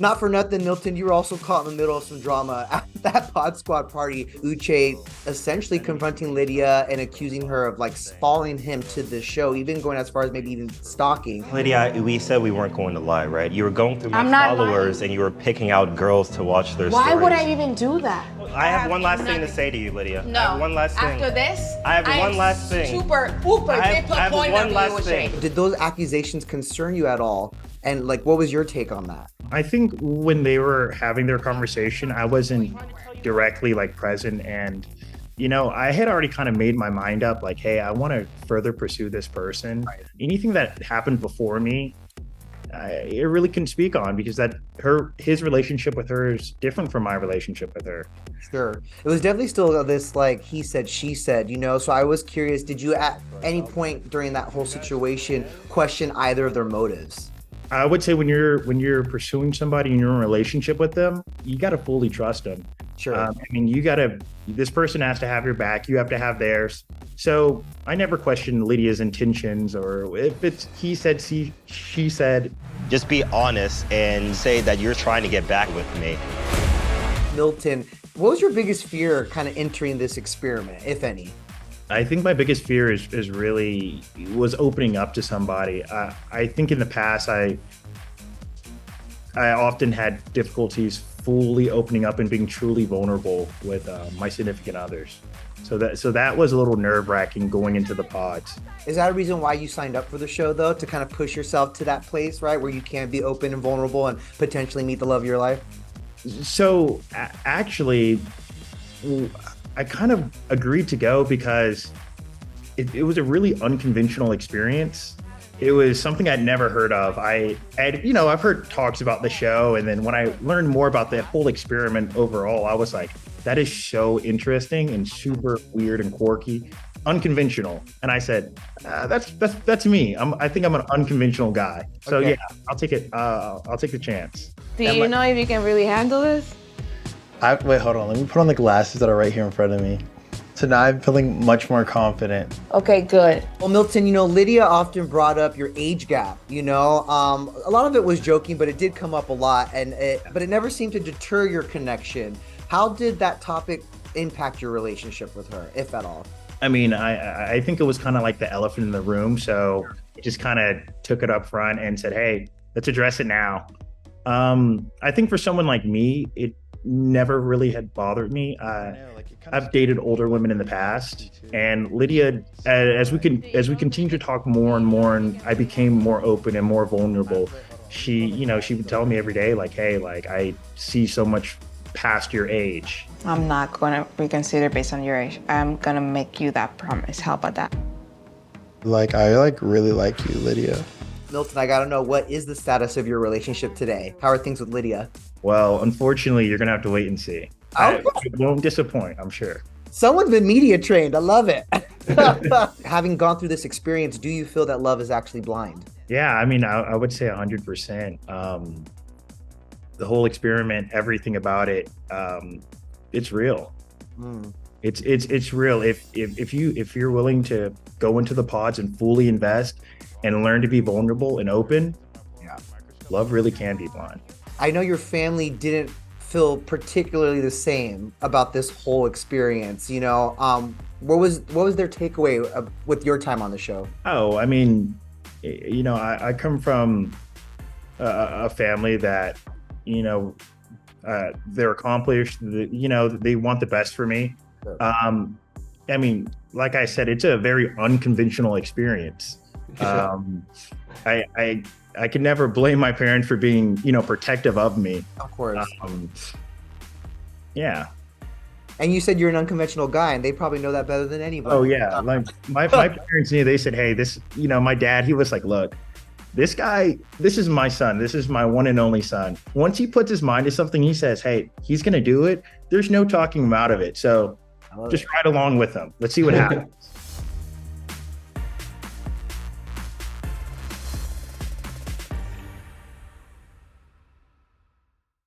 Not for nothing, Milton, you were also caught in the middle of some drama at that Pod Squad party. Uche essentially confronting Lydia and accusing her of like following him to the show, even going as far as maybe even stalking. Lydia, we said we weren't going to lie, right? You were going through my I'm not followers lying. and you were picking out girls to watch their Why stories. would I even do that? I have one last thing to say to you, Lydia. No. I have one last thing. After this, I have one last thing. Super I have one disappointed last with you, thing. Uche. Did those accusations concern you at all? And like, what was your take on that? I think when they were having their conversation, I wasn't directly like present, and I had already kind of made my mind up like, hey, I want to further pursue this person. Anything that happened before me, I really couldn't speak on, because his relationship with her is different from my relationship with her. Sure. It was definitely still this like he said, she said, so I was curious, did you at any point during that whole situation question either of their motives? I would say when you're pursuing somebody and you're in a relationship with them, you got to fully trust them. Sure. This person has to have your back. You have to have theirs. So I never questioned Lydia's intentions, or if it's he said, she said. Just be honest and say that you're trying to get back with me. Milton, what was your biggest fear kind of entering this experiment, if any? I think my biggest fear was opening up to somebody. I think in the past, I often had difficulties fully opening up and being truly vulnerable with my significant others. So that was a little nerve-wracking going into the pods. Is that a reason why you signed up for the show, though, to kind of push yourself to that place, right, where you can be open and vulnerable and potentially meet the love of your life? So actually, I kind of agreed to go because it was a really unconventional experience. It was something I'd never heard of. I've heard talks about the show, and then when I learned more about the whole experiment overall, I was like, that is so interesting and super weird and quirky, unconventional. And I said, that's me. I think I'm an unconventional guy. So Okay. yeah, I'll take it. I'll take the chance. Do you know if you can really handle this? Wait, hold on. Let me put on the glasses that are right here in front of me. So now I'm feeling much more confident. Okay, good. Well, Milton, Lydia often brought up your age gap, a lot of it was joking, but it did come up a lot, but it never seemed to deter your connection. How did that topic impact your relationship with her, if at all? I mean, I think it was kind of like the elephant in the room. So I just kind of took it up front and said, hey, let's address it now. I think for someone like me, it never really had bothered me. I've dated older women in the past, and Lydia, as we continue to talk more and more, and I became more open and more vulnerable, she would tell me every day, like, hey, like, I see so much past your age. I'm not gonna reconsider based on your age. I'm gonna make you that promise. How about that? I really like you, Lydia. Milton, I gotta know, what is the status of your relationship today? How are things with Lydia? Well, unfortunately, you're gonna have to wait and see. Oh. It won't disappoint, I'm sure. Someone's been media trained. I love it. Having gone through this experience, do you feel that love is actually blind? Yeah, I mean, I would say 100%. The whole experiment, everything about it, it's real. It's real. If you're willing to go into the pods and fully invest and learn to be vulnerable and open, Yeah. love really can be blind. I know your family didn't feel particularly the same about this whole experience. What was their takeaway with your time on the show? Oh, I mean, I come from a family that, they're accomplished. They want the best for me. Sure. I mean, like I said, it's a very unconventional experience. I can never blame my parents for being, protective of me. Of course. Yeah. And you said you're an unconventional guy, and they probably know that better than anybody. Oh yeah. Like my parents knew. They said, hey, this, my dad, he was like, look, this guy, this is my son. This is my one and only son. Once he puts his mind to something, he says, hey, he's going to do it. There's no talking him out of it. So just ride along with him. Let's see what happens.